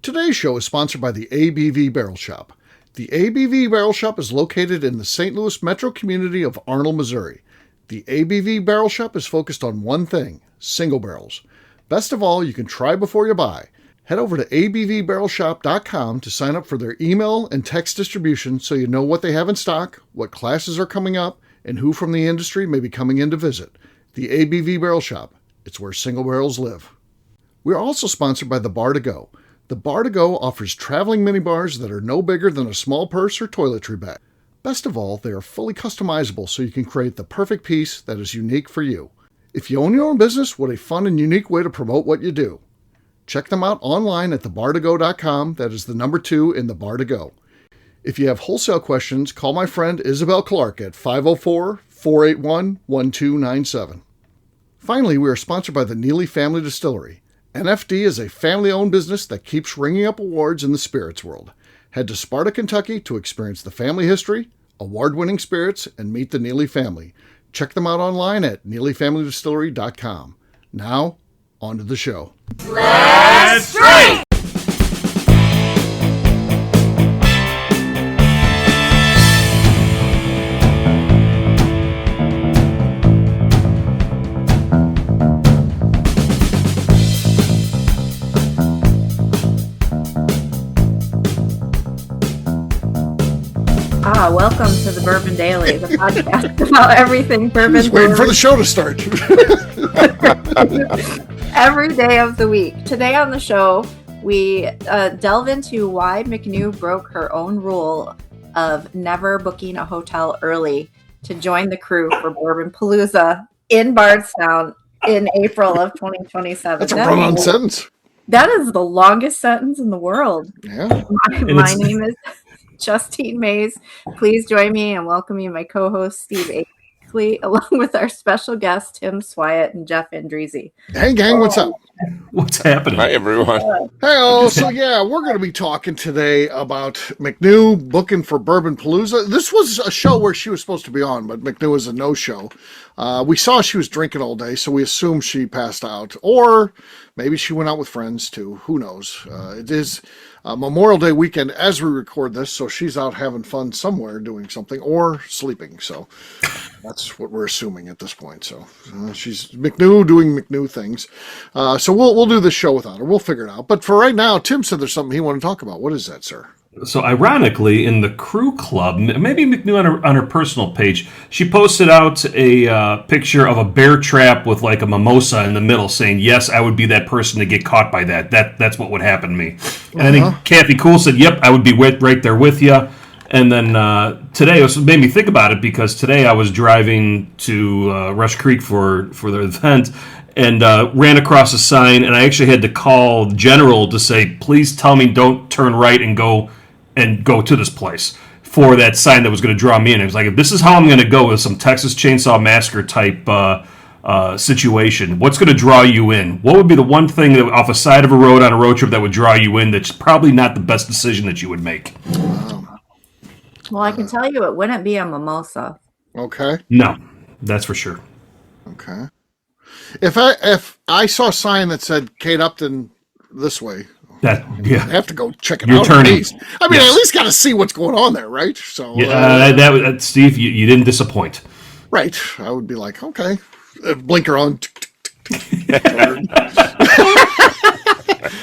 Today's show is sponsored by the ABV Barrel Shop. The ABV Barrel Shop is located in the St. Louis metro community of Arnold, Missouri. The ABV Barrel Shop is focused on one thing, single barrels. Best of all, you can try before you buy. Head over to abvbarrelshop.com to sign up for their email and text distribution so you know what they have in stock, what classes are coming up, and who from the industry may be coming in to visit. The ABV Barrel Shop. It's where single barrels live. We are also sponsored by the Bar to Go. The Bar to Go offers traveling minibars that are no bigger than a small purse or toiletry bag. Best of all, they are fully customizable so you can create the perfect piece that is unique for you. If you own your own business, what a fun and unique way to promote what you do. Check them out online at thebartogo.com. That is the number 2 in the Bar to Go. If you have wholesale questions, call my friend Isabel Clark at 504-481-1297. Finally, we are sponsored by the Neely Family Distillery. NFD is a family-owned business that keeps ringing up awards in the spirits world. Head to Sparta, Kentucky to experience the family history, award-winning spirits, and meet the Neely family. Check them out online at neelyfamilydistillery.com. Now, on to the show. Let's drink! Welcome to the Bourbon Daily, the podcast about everything bourbon. Just waiting for the show to start. Every day of the week. Today on the show, we delve into why McNew broke her own rule of never booking a hotel early to join the crew for Bourbon Palooza in Bardstown in April of 2027. That's a run-on sentence. That is the longest sentence in the world. Yeah. My name is Justine Mays. Please join me in welcoming my co-host Steve Akeley, along with our special guests Tim Swyatt and Jeff Andreezy. Hey gang, what's up? What's happening? Hi everyone. Hey, so yeah, we're going to be talking today about McNew booking for Bourbon Palooza. This was a show where she was supposed to be on, but McNew was a no-show. We saw she was drinking all day, so we assumed she passed out, or maybe she went out with friends too. Who knows? It is Memorial Day weekend as we record this, so she's out having fun somewhere doing something or sleeping. So that's what we're assuming at this point. So she's McNew doing McNew things. So we'll do this show without her. We'll figure it out. But for right now, Tim said there's something he wanted to talk about. What is that, sir? So ironically, in the crew club, maybe McNew on her personal page, she posted out a picture of a bear trap with like a mimosa in the middle, saying, "Yes, I would be that person to get caught by that. That's what would happen to me." And I think Kathy Cool said, "Yep, I would be right there with you." And then today, it made me think about it because today I was driving to Rush Creek for the event. And ran across a sign, and I actually had to call General to say, "Please tell me don't turn right and go to this place," for that sign that was going to draw me in. It was like, if this is how I'm going to go with some Texas Chainsaw Massacre type situation, what's going to draw you in? What would be the one thing that off a side of a road on a road trip that would draw you in that's probably not the best decision that you would make? Well, I can tell you it wouldn't be a mimosa. Okay. No, that's for sure. Okay. If I saw a sign that said Kate Upton this way, I have to go check it out. Turning. I mean, I at least got to see what's going on there, right? So, that Steve, you didn't disappoint. Right. I would be like, okay, blinker on.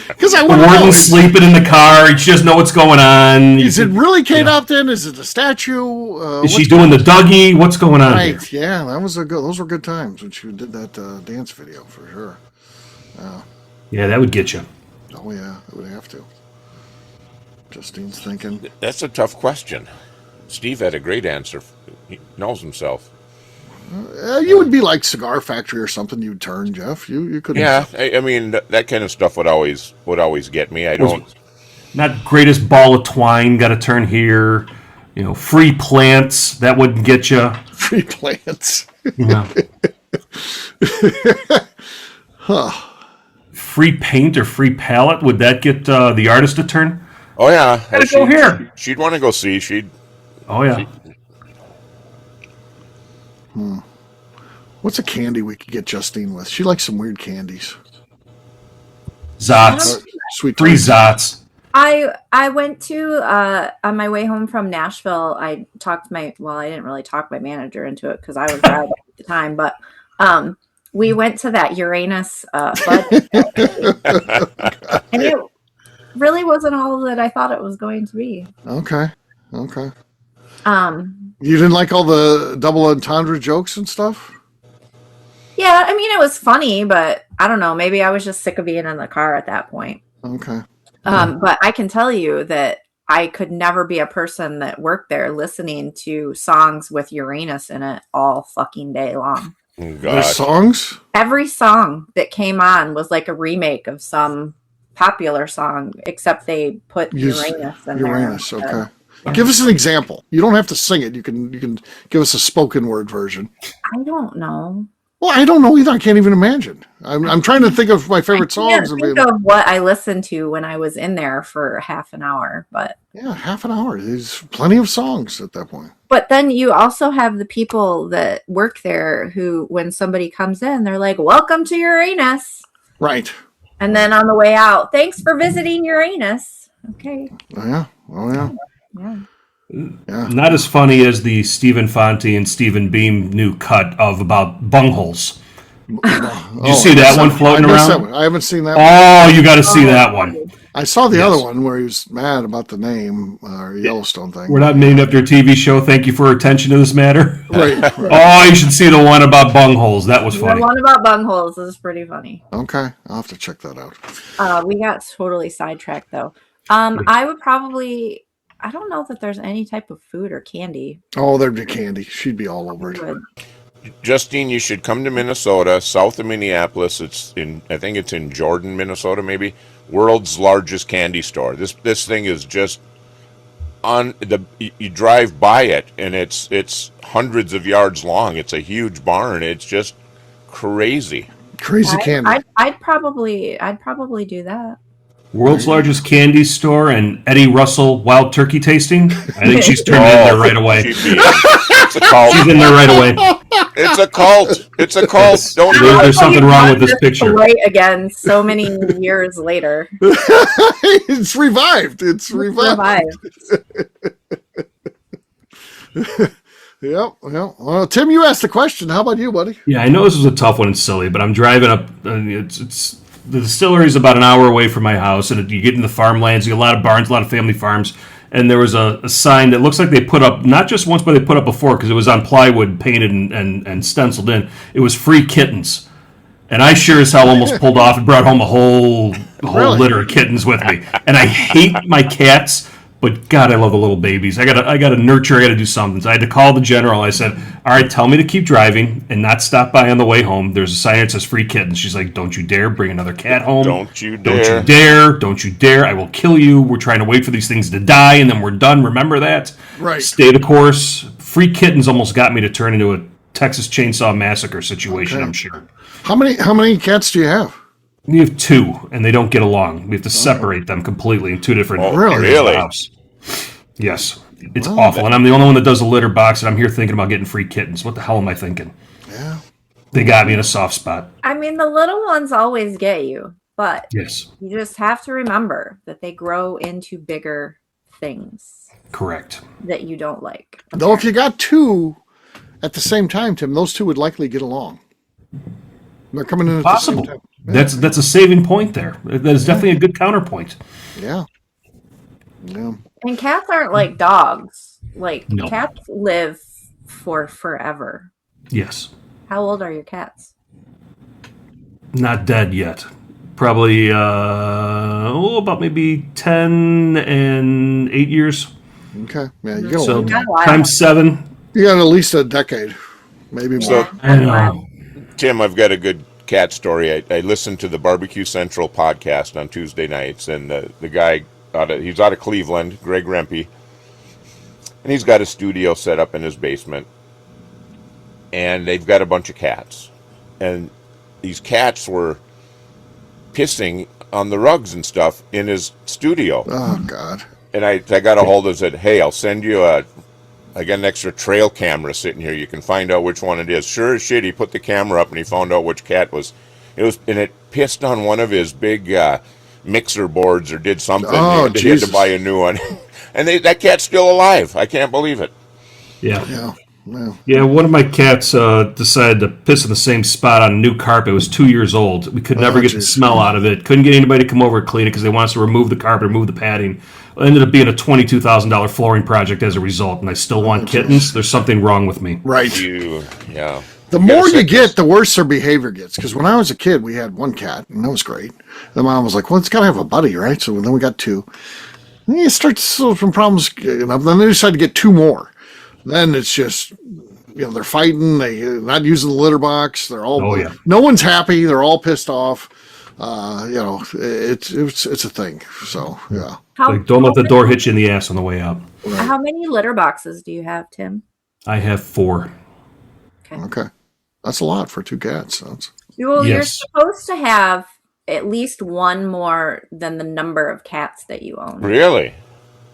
Because I wouldn't know. Sleeping in the car. She doesn't know what's going on. Is it really Kate Upton? Is it a statue? Is she doing the Dougie? What's going on? Right. Here? Yeah, those were good times when she did that dance video for sure. Yeah, that would get you. Oh yeah, it would have to. Justine's thinking. That's a tough question. Steve had a great answer. He knows himself. You would be like Cigar Factory or something. You'd turn, Jeff. You could. Yeah, I mean that kind of stuff would always get me. I don't. Not greatest ball of twine. Got to turn here. Free plants. That wouldn't get you. Free plants. Yeah. Free paint or free palette. Would that get the artist to turn? Oh yeah. Gotta go here. She'd want to go see. Oh yeah. What's a candy we could get Justine with? She likes some weird candies. Zots. Sweet Free tarts. Zots. I went to on my way home from Nashville. I didn't really talk my manager into it because I was driving at the time, but we went to that Uranus bud, and it really wasn't all that I thought it was going to be. Okay. You didn't like all the double entendre jokes and stuff? Yeah, I mean, it was funny, but I don't know. Maybe I was just sick of being in the car at that point. Okay. But I can tell you that I could never be a person that worked there listening to songs with Uranus in it all fucking day long. Their songs? Every song that came on was like a remake of some popular song, except they put Uranus in there. Uranus, okay. Give us an example. You don't have to sing it. You can give us a spoken word version. I don't know. Well, I don't know either. I can't even imagine. I'm trying to think of my favorite songs. I can't think of what I listened to when I was in there for half an hour, but yeah, half an hour. There's plenty of songs at that point. But then you also have the people that work there who, when somebody comes in, they're like, "Welcome to Uranus." Right. And then on the way out, "Thanks for visiting Uranus." Okay. Oh yeah. Yeah. Yeah. Not as funny as the Stephen Fonte and Stephen Beam new cut of about bungholes. Did you see that one floating around? I haven't seen that one. Oh, you got to see that one. I saw the other one where he was mad about the name Yellowstone thing. We're not named after a TV show. Thank you for your attention to this matter. Right. Oh, you should see the one about bungholes. That was funny. The one about bungholes is pretty funny. Okay. I'll have to check that out. We got totally sidetracked, though. I would probably... I don't know that there's any type of food or candy. Oh, there'd be candy. She'd be all over it. Justine, you should come to Minnesota, south of Minneapolis. I think it's in Jordan, Minnesota, maybe. World's largest candy store. This thing is just you drive by it and it's hundreds of yards long. It's a huge barn. It's just crazy. Crazy candy. I'd probably do that. World's largest candy store and Eddie Russell wild turkey tasting. I think she's turned in there right away. It's a cult. She's in there right away. It's a cult. It's a cult. There's something wrong with this picture. Right again, so many years later. It's revived. It's revived. Yep. Well, Tim, you asked the question. How about you, buddy? Yeah, I know this was a tough one and silly, but I'm driving up. It's the distillery is about an hour away from my house, and you get in the farmlands. You get a lot of barns, a lot of family farms, and there was a sign that looks like they put up not just once, but they put up before because it was on plywood, painted and stenciled in. It was free kittens, and I sure as hell almost pulled off and brought home a whole litter of kittens with me. And I hate my cats. But God, I love the little babies. I gotta nurture. I gotta do something. So I had to call the general. I said, "All right, tell me to keep driving and not stop by on the way home. There's a sign that says free kittens." She's like, "Don't you dare bring another cat home. Don't you dare. I will kill you. We're trying to wait for these things to die, and then we're done. Remember that. Right. Stay the course." Free kittens almost got me to turn into a Texas Chainsaw Massacre situation. Okay. I'm sure. How many cats do you have? We have two, and they don't get along. We have to separate them completely in two different really? House. Yes, it's awful, and I'm the only one that does a litter box, and I'm here thinking about getting free kittens. What the hell am I thinking? Yeah, they got me in a soft spot. I mean, the little ones always get you, but yes, you just have to remember that they grow into bigger things. Correct. That you don't like. Though, if you got two at the same time, Tim, those two would likely get along. They're coming in at the same time. Yeah. That's a saving point there. That is definitely a good counterpoint. Yeah. And cats aren't like dogs. Cats live for forever. Yes. How old are your cats? Not dead yet. Probably about maybe 10 and 8 years. Okay. Yeah, you got times 7. You got at least a decade, maybe more. So, I know. Tim, I've got a good cat story. I listened to the Barbecue Central podcast on Tuesday nights, and the guy he's out of Cleveland, Greg Rempe, and he's got a studio set up in his basement, and they've got a bunch of cats, and these cats were pissing on the rugs and stuff in his studio. Oh God! And I got a hold of it and said, "Hey, I'll send you I got an extra trail camera sitting here. You can find out which one it is." Sure as shit, he put the camera up and he found out which cat it was, and it pissed on one of his big mixer boards or did something. Oh, He had to Jesus. buy a new one. And that cat's still alive. I can't believe it. Yeah. Yeah. Well, Yeah, one of my cats decided to piss in the same spot on a new carpet. It was 2 years old. We could never get the jeez. smell out of it. Couldn't get anybody to come over and clean it because they wanted us to remove the carpet, remove the padding. It ended up being a $22,000 flooring project as a result, and I still want kittens. There's something wrong with me. right. Yeah. The You got a more you sickness. get, the worse their behavior gets. Because when I was a kid, we had one cat, and that was great. The mom was like, well, it's got to have a buddy, right? So then we got two. And you start to solve some problems. Then they decide to get two more. Then it's just, they're fighting. They're not using the litter box. They're all, Oh, yeah. no one's happy. They're all pissed off. It's a thing. So, yeah. Like, don't let the door hit you in the ass on the way out. How many litter boxes do you have, Tim? I have 4. Okay. That's a lot for two cats. That's, Well, you're Yes. supposed to have at least one more than the number of cats that you own. Really?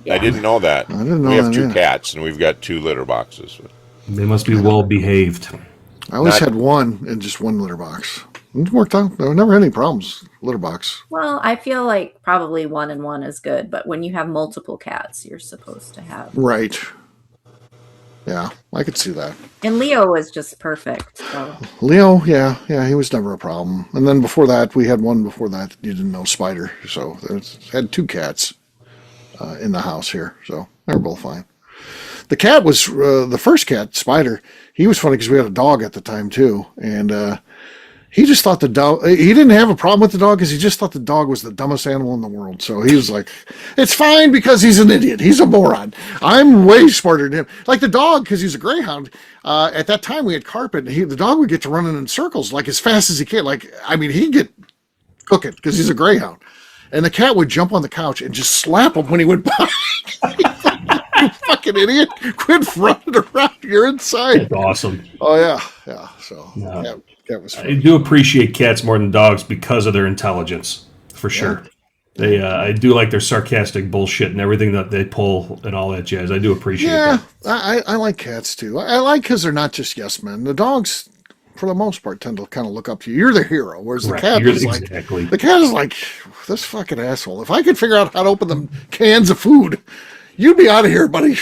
Yeah. I didn't know that. I didn't know we have that 2 either. cats, and we've got 2 litter boxes. They must be well behaved. I always Not- had one in just one litter box. It worked out. There were never any problems. Litter box. Well, I feel like probably 1 and 1 is good, but when you have multiple cats, you're supposed to have. Right. Yeah, I could see that. And Leo was just perfect. So Leo, yeah, he was never a problem. And then before that, we had one before that you didn't know, Spider. So had 2 cats in the house here. So they were both fine. The cat was the first cat, Spider. He was funny because we had a dog at the time too, and he just thought the dog. He didn't have a problem with the dog because he just thought the dog was the dumbest animal in the world. So he was like, "It's fine because he's an idiot. He's a moron. I'm way smarter than him." Like the dog, because he's a greyhound. At that time, we had carpet. And the dog would get to running in circles like as fast as he can. Like he'd get cooking because he's a greyhound, and the cat would jump on the couch and just slap him when he went by. You fucking idiot! Quit running around. You're inside. That's awesome. Oh yeah. So Yeah. cat was I fun. do appreciate cats more than dogs because of their intelligence, for sure. They, I do like their sarcastic bullshit and everything that they pull and all that jazz. I do appreciate Yeah, that. I like cats too. I like because they're not just yes men. The dogs, for the most part, tend to kind of look up to you. You're the hero, whereas Correct. the cat You're is exactly. like the cat is like this fucking asshole. If I could figure out how to open them cans of food, you'd be out of here, buddy.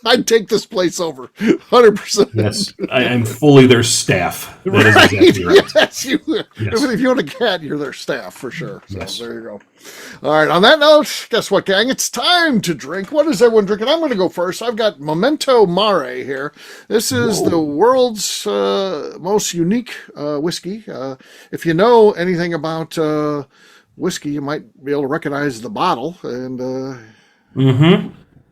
I'd take this place over, 100%. Yes, I'm fully their staff. That is Right? exactly right. Yes, Yes. If you own a cat, you're their staff for sure. So Yes. there you go. All right. On that note, guess what, gang? It's time to drink. What is everyone drinking? I'm going to go first. I've got Memento Mare here. This is the world's most unique whiskey. If you know anything about whiskey, you might be able to recognize the bottle. And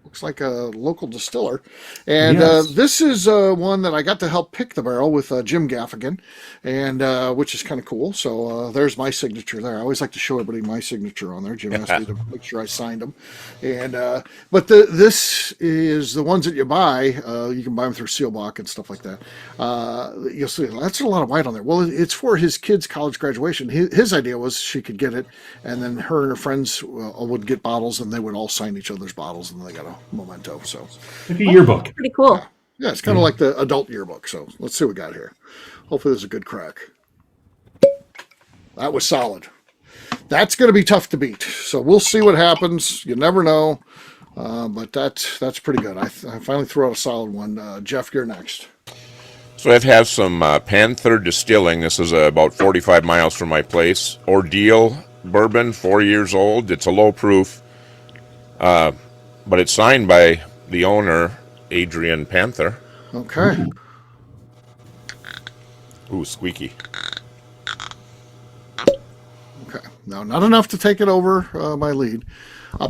looks like a local distiller. And Yes. this is one that I got to help pick the barrel with Jim Gaffigan, and which is kind of cool. So there's my signature there. I always like to show everybody my signature on there. Jim asked me to make sure I signed them. And but this is the ones that you buy. You can buy them through Sealbach and stuff like that. You'll see that's a lot of white on there. Well, it's for his kid's college graduation. His idea was she could get it, and then her and her friends would get bottles, and they would all sign each other's bottles, and they got a memento. So Like a yearbook. pretty cool. yeah, it's kind of like the adult yearbook. So let's see what we got here. Hopefully there's a good crack. That was solid. That's going to be tough to beat. So we'll see what happens. You never know. But that's pretty good. I finally threw out a solid one. Jeff, you're next. So I have some Panther Distilling. This is about 45 miles from my place. Ordeal Bourbon, 4 years old. It's a low proof. But it's signed by the owner, Adrian Panther. Okay. Ooh, squeaky. Okay. Now, not enough to take it over my lead.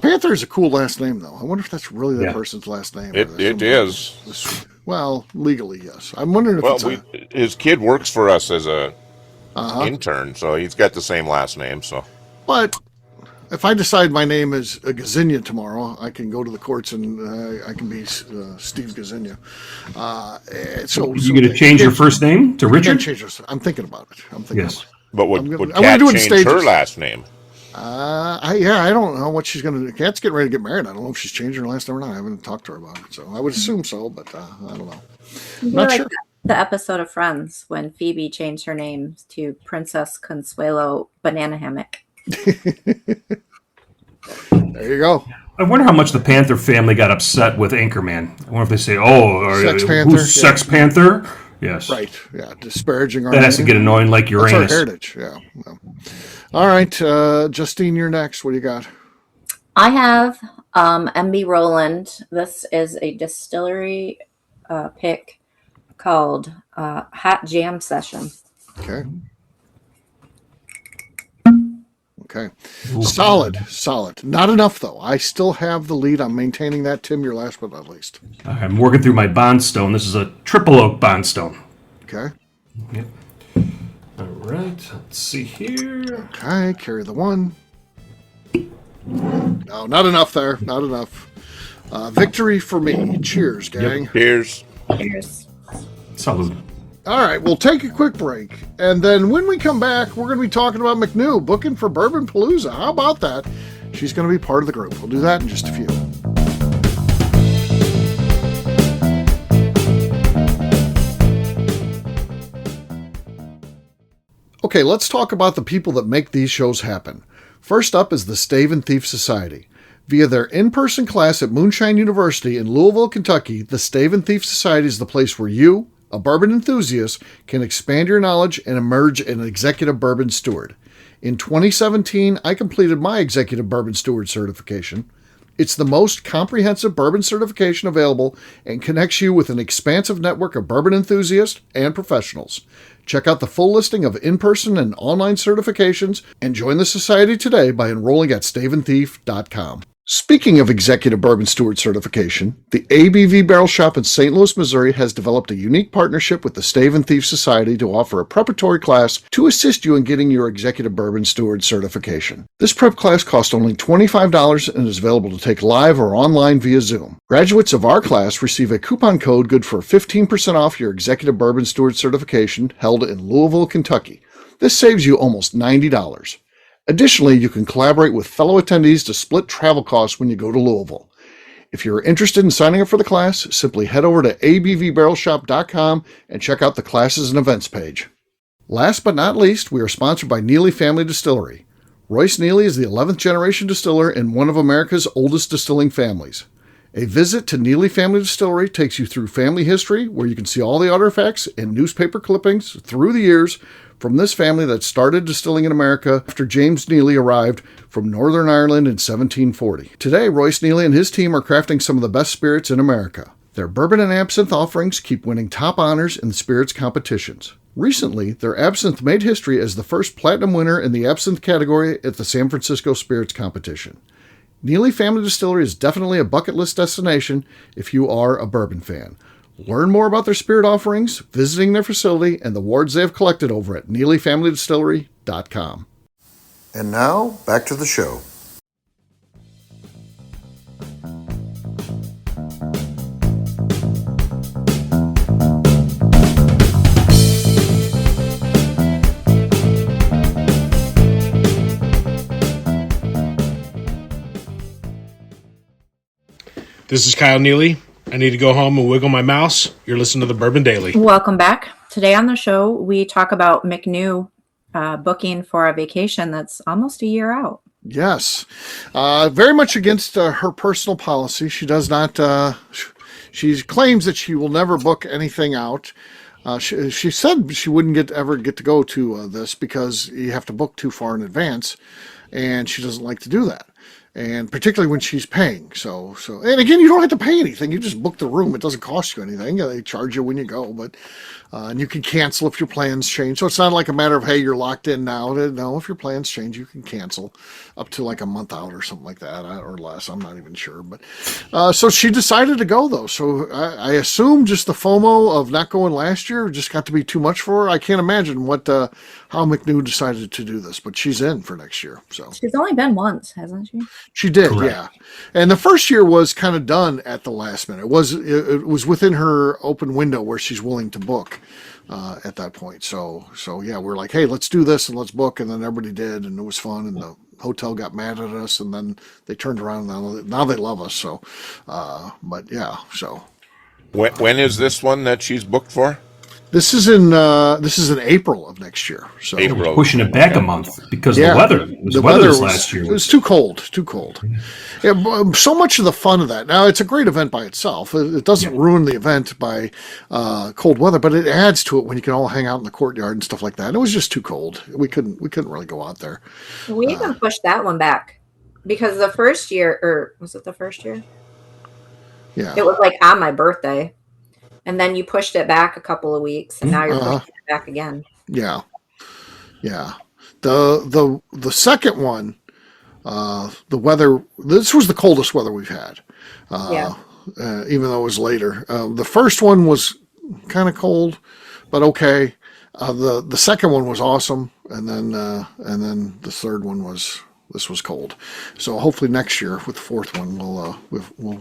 Panther is a cool last name, though. I wonder if that's really that Yeah. person's last name. It is. Well, legally, yes. I'm wondering if Well, it's his kid works for us as a Uh-huh. intern, so he's got the same last name. So But if I decide my name is Gazinia tomorrow, I can go to the courts and I can be Steve Gazinia. So You going to change your first name to I'm Richard? I'm thinking about it. Yes. but I'm would gonna Kat do it in change her stages. last name? I don't know what she's going to do. Kat's getting ready to get married. I don't know if she's changing her last name or not. I haven't talked to her about it. So I would assume so, but I don't know. It'd be Not like sure. the episode of Friends when Phoebe changed her name to Princess Consuelo Banana Hammock. There you go. I wonder how much the Panther family got upset with Anchorman. I wonder if they say, Sex Panther, who's Sex Panther? Yes. Right. Yeah. Disparaging our That has to name. get annoying like That's our Uranus. heritage. Yeah. Well. All right. Justine, you're next. What do you got? I have MB Roland. This is a distillery pick called Hot Jam Session. Okay. Okay. Solid. Not enough, though. I still have the lead. I'm maintaining that. Tim, you're last but not least. I'm working through my Bondstone. This is a triple oak Bondstone. Okay. Yep. All right. Let's see here. Okay. Carry the one. No, not enough there. Not enough. Victory for me. Cheers, gang. Yep. Cheers. Cheers. Salud. All right, we'll take a quick break. And then when we come back, we're going to be talking about McNew booking for Bourbon Palooza. How about that? She's going to be part of the group. We'll do that in just a few. Okay, let's talk about the people that make these shows happen. First up is the Stave and Thief Society. Via their in-person class at Moonshine University in Louisville, Kentucky, the Stave and Thief Society is the place where you, a bourbon enthusiast, can expand your knowledge and emerge an executive bourbon steward. In 2017, I completed my executive bourbon steward certification. It's the most comprehensive bourbon certification available and connects you with an expansive network of bourbon enthusiasts and professionals. Check out the full listing of in-person and online certifications and join the society today by enrolling at staveandthief.com. Speaking of executive bourbon steward certification, the ABV Barrel Shop in St. Louis, Missouri has developed a unique partnership with the Stave and Thief Society to offer a preparatory class to assist you in getting your executive bourbon steward certification. This prep class costs only $25 and is available to take live or online via Zoom. Graduates of our class receive a coupon code good for 15% off your executive bourbon steward certification held in Louisville, Kentucky. This saves you almost $90. Additionally, you can collaborate with fellow attendees to split travel costs when you go to Louisville. If you're interested in signing up for the class, simply head over to abvbarrelshop.com and check out the classes and events page. Last but not least, we are sponsored by Neely Family Distillery. Royce Neely is the 11th generation distiller in one of America's oldest distilling families. A visit to Neely Family Distillery takes you through family history, where you can see all the artifacts and newspaper clippings through the years from this family that started distilling in America after James Neely arrived from Northern Ireland in 1740. Today, Royce Neely and his team are crafting some of the best spirits in America. Their bourbon and absinthe offerings keep winning top honors in the spirits competitions. Recently, their absinthe made history as the first platinum winner in the absinthe category at the San Francisco Spirits Competition. Neely Family Distillery is definitely a bucket list destination if you are a bourbon fan. Learn more about their spirit offerings, visiting their facility, and the awards they have collected over at NeelyFamilyDistillery.com. And now, back to the show. This is Kyle Neely. I need to go home and wiggle my mouse. You're listening to the Bourbon Daily. Welcome back. Today on the show, we talk about McNew booking for a vacation that's almost a year out. Yes. Very much against her personal policy. She does not, she claims that she will never book anything out. She said she wouldn't ever get to go to this because you have to book too far in advance, and she doesn't like to do that. And particularly when she's paying. So, and again, you don't have to pay anything. You just book the room. It doesn't cost you anything. They charge you when you go, but, and you can cancel if your plans change. So it's not like a matter of, hey, you're locked in now. No, if your plans change, you can cancel up to like a month out or something like that, or less. I'm not even sure. But, so she decided to go though. So I assume just the FOMO of not going last year just got to be too much for her. I can't imagine how McNew decided to do this, but she's in for next year. So she's only been once, hasn't she? She did, Correct. Yeah. And the first year was kind of done at the last minute. It was within her open window where she's willing to book at that point. So yeah, we're like, hey, let's do this and let's book. And then everybody did, and it was fun. And the hotel got mad at us, and then they turned around. And now they love us. So, but yeah, so. When is this one that she's booked for? This is in April of next year. So April. Pushing it back a month because of the weather. The weather was last year. It was too cold. Too cold. Yeah, so much of the fun of that. Now it's a great event by itself. It doesn't ruin the event by cold weather, but it adds to it when you can all hang out in the courtyard and stuff like that. It was just too cold. We couldn't really go out there. We even pushed that one back because the first year, or was it the first year? Yeah, it was like on my birthday. And then you pushed it back a couple of weeks, and now you're pushing it back again. Yeah. The second one, the weather. This was the coldest weather we've had. Even though it was later. The first one was kind of cold, but okay. The second one was awesome, and then the third one was cold. So hopefully next year with the fourth one,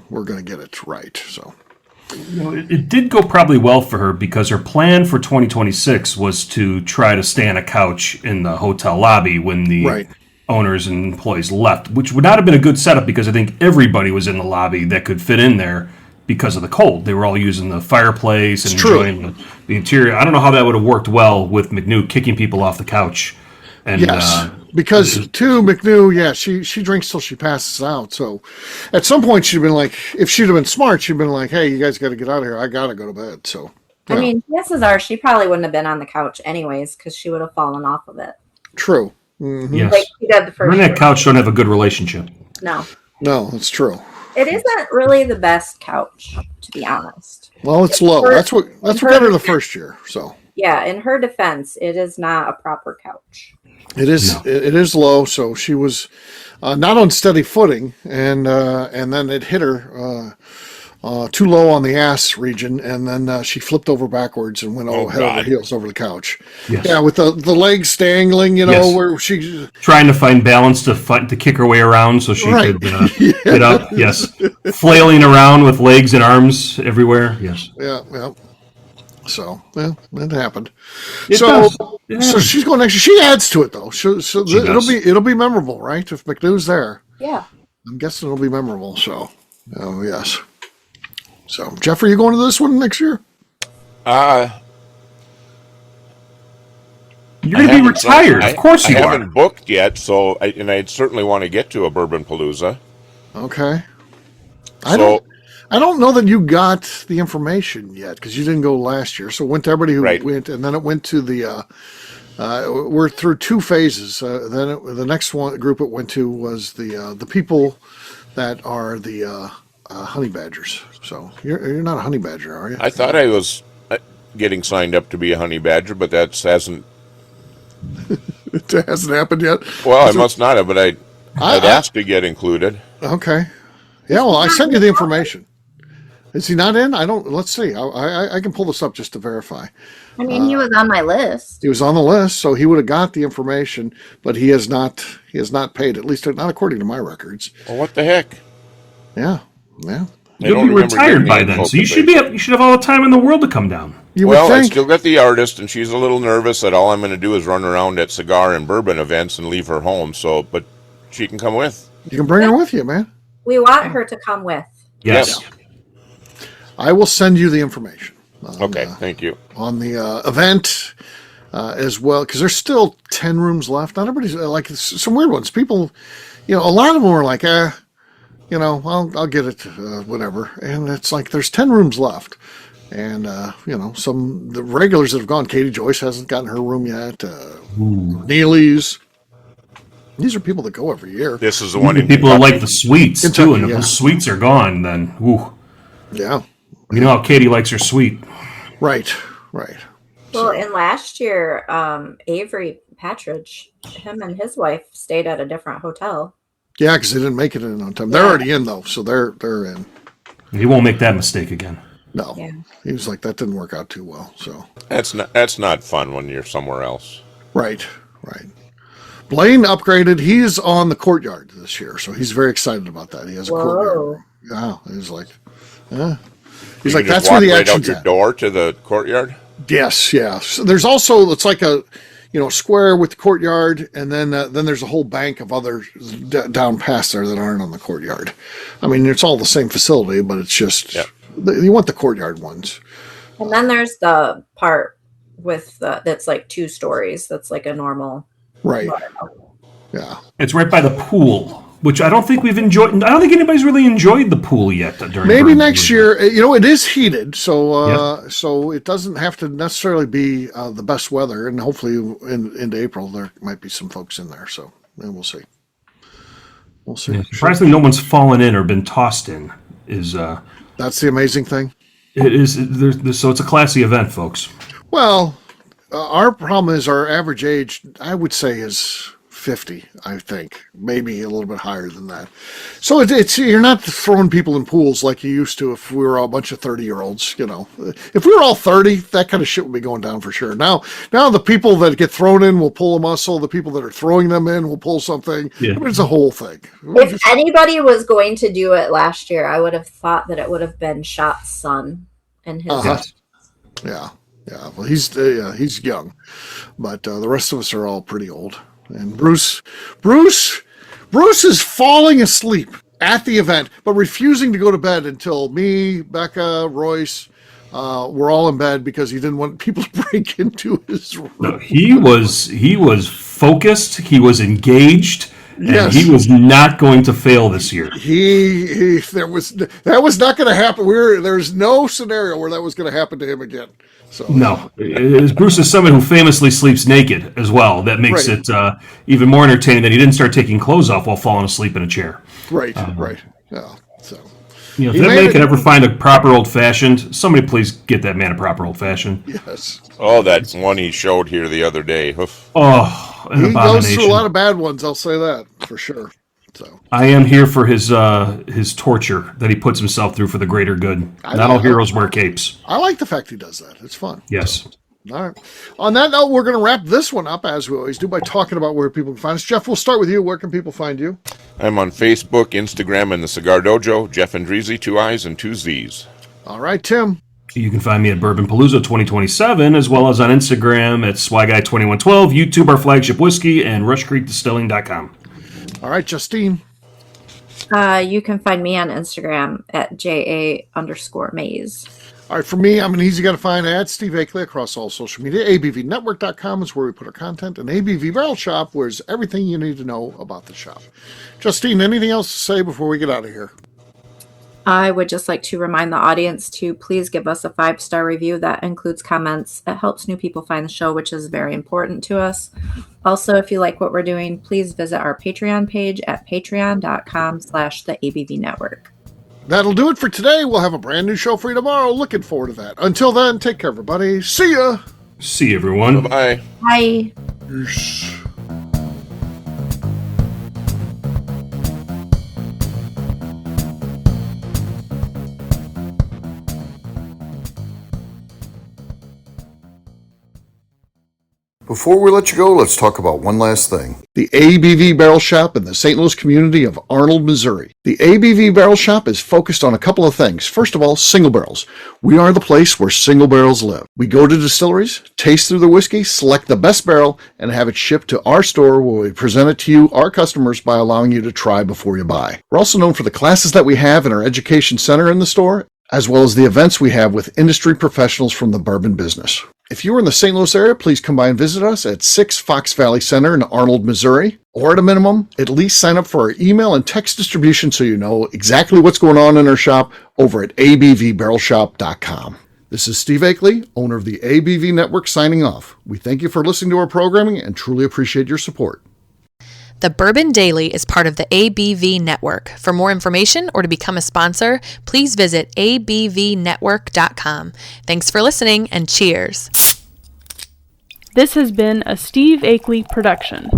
we're going to get it right. So. It did go probably well for her because her plan for 2026 was to try to stay on a couch in the hotel lobby when the owners and employees left, which would not have been a good setup because I think everybody was in the lobby that could fit in there because of the cold. They were all using the fireplace and enjoying the interior. I don't know how that would have worked well with McNew kicking people off the couch. And, because too, McNew, she drinks till she passes out. So at some point she'd been like, if she'd have been smart, she'd been like, hey, you guys got to get out of here. I got to go to bed. So, I mean, chances are she probably wouldn't have been on the couch anyways because she would have fallen off of it. True. Mm-hmm. Yes. Like she did the first her and that couch don't have a good relationship. No, that's true. It isn't really the best couch, to be honest. Well, it's low. That's what got her the first year. So yeah, in her defense, it is not a proper couch. It is. No. It is low. So she was not on steady footing, and then it hit her too low on the ass region, and then she flipped over backwards and went head over heels over the couch. Yes. Yeah, with the legs dangling, where she trying to find balance to kick her way around so she could get up. Yes, flailing around with legs and arms everywhere. Yes. Yeah. So, that happened. So she's going next year. She adds to it though. So it'll be memorable, right? If McNew's there. Yeah. I'm guessing it'll be memorable. So, yes. So, Jeff, are you going to this one next year? You're going to be retired. Of course you are. I haven't booked yet, so I'd certainly want to get to a Bourbon Palooza. Okay. I don't know that you got the information yet because you didn't go last year. So it went to everybody who went, and then it went to the. We're through two phases. The next group it went to was the people that are the honey badgers. So you're not a honey badger, are you? I thought I was getting signed up to be a honey badger, but that hasn't. It hasn't happened yet. Well, I must not have, but I'd asked to get included. Okay. Yeah. Well, I sent you the information. Is he not in? Let's see. I can pull this up just to verify. I mean, he was on my list. He was on the list, so he would have got the information, but he has not paid, at least not according to my records. Well, what the heck? Yeah. You'll be retired by then, so you should have all the time in the world to come down. I still got the artist, and she's a little nervous that all I'm going to do is run around at cigar and bourbon events and leave her home. So, but she can come with. You can bring her with you, man. We want her to come with. Yes. I will send you the information. Okay, thank you. On the event as well, because there's still 10 rooms left. Not everybody's like some weird ones. People, a lot of them were like, I'll get it, whatever. And it's like there's 10 rooms left. And, the regulars that have gone, Katie Joyce hasn't gotten her room yet. Neely's. These are people that go every year. This is the one. People that like the suites, too. And if the suites are gone, then, woo. Yeah. You know how Katie likes her sweet. Right. Well, and last year, Avery Patridge, him and his wife stayed at a different hotel. Yeah, because they didn't make it in on time. They're already in, though, so they're in. He won't make that mistake again. No. Yeah. He was like, that didn't work out too well. So that's not fun when you're somewhere else. Right. Blaine upgraded. He's on the courtyard this year, so he's very excited about that. He has a courtyard. Yeah, he's like, He's like, that's where the action's out your door to the courtyard? Yes, yeah. So there's also, it's like a, square with the courtyard, and then there's a whole bank of others down past there that aren't on the courtyard. I mean, it's all the same facility, but it's just, you want the courtyard ones. And then there's the part with that's like 2 stories. That's like a normal. Right. Yeah. It's right by the pool, which I don't think we've enjoyed. I don't think anybody's really enjoyed the pool yet. During Maybe Bourbon next Palooza. year. It is heated, so it doesn't have to necessarily be the best weather. And hopefully, into April, there might be some folks in there. So we'll see. We'll see. Yeah, surprisingly, no one's fallen in or been tossed in. That's the amazing thing. It is. So it's a classy event, folks. Well, our problem is our average age, I would say, is 50, I think. Maybe a little bit higher than that. So it's you're not throwing people in pools like you used to if we were all a bunch of 30-year-olds, If we were all 30, that kind of shit would be going down for sure. Now the people that get thrown in will pull a muscle. The people that are throwing them in will pull something. Yeah. It's a whole thing. If anybody was going to do it last year, I would have thought that it would have been Shot's son and his. Yeah. Well, he's young, but the rest of us are all pretty old. And Bruce is falling asleep at the event, but refusing to go to bed until me, Becca, Royce, we're all in bed because he didn't want people to break into his room. No, he was focused. He was engaged. Yes. And he was not going to fail this year. That was not going to happen. There's no scenario where that was going to happen to him again. So no, Bruce is someone who famously sleeps naked as well. That makes it even more entertaining that he didn't start taking clothes off while falling asleep in a chair. Right. Yeah. So if that man can ever find a proper old fashioned, somebody please get that man a proper old fashioned. Yes. Oh, that one he showed here the other day. Oof. Oh, an he abomination. goes through a lot of bad ones. I'll say that for sure. So I am here for his torture that he puts himself through for the greater good. Not all heroes wear capes. I like the fact he does that. It's fun. Yes. So, all right. On that note, we're going to wrap this one up as we always do by talking about where people can find us. Jeff, we'll start with you. Where can people find you? I'm on Facebook, Instagram, and the Cigar Dojo. Jeff Andreezy, 2 I's and 2 Z's. All right, Tim. You can find me at Bourbon Palooza 2027, as well as on Instagram at SwyGuy2112, YouTube, our flagship whiskey, and RushCreekDistilling.com. All right, Justine. You can find me on Instagram at JA_Maze. All right, for me, I'm an easy guy to find at Steve Akeley across all social media. ABVNetwork.com is where we put our content, and ABV Barrel Shop, where's everything you need to know about the shop. Justine, anything else to say before we get out of here? I would just like to remind the audience to please give us a 5-star review that includes comments. It helps new people find the show, which is very important to us. Also, if you like what we're doing, please visit our Patreon page at patreon.com/the ABV Network. That'll do it for today. We'll have a brand new show for you tomorrow. Looking forward to that. Until then, take care, everybody. See ya. See you, everyone. Bye-bye. Bye. Peace. Before we let you go, let's talk about one last thing. The ABV Barrel Shop in the St. Louis community of Arnold, Missouri. The ABV Barrel Shop is focused on a couple of things. First of all, single barrels. We are the place where single barrels live. We go to distilleries, taste through the whiskey, select the best barrel, and have it shipped to our store where we present it to you, our customers, by allowing you to try before you buy. We're also known for the classes that we have in our education center in the store, as well as the events we have with industry professionals from the bourbon business. If you are in the St. Louis area, please come by and visit us at 6 Fox Valley Center in Arnold, Missouri. Or at a minimum, at least sign up for our email and text distribution so you know exactly what's going on in our shop over at abvbarrelshop.com. This is Steve Akeley, owner of the ABV Network, signing off. We thank you for listening to our programming and truly appreciate your support. The Bourbon Daily is part of the ABV Network. For more information or to become a sponsor, please visit abvnetwork.com. Thanks for listening and cheers. This has been a Steve Akeley production.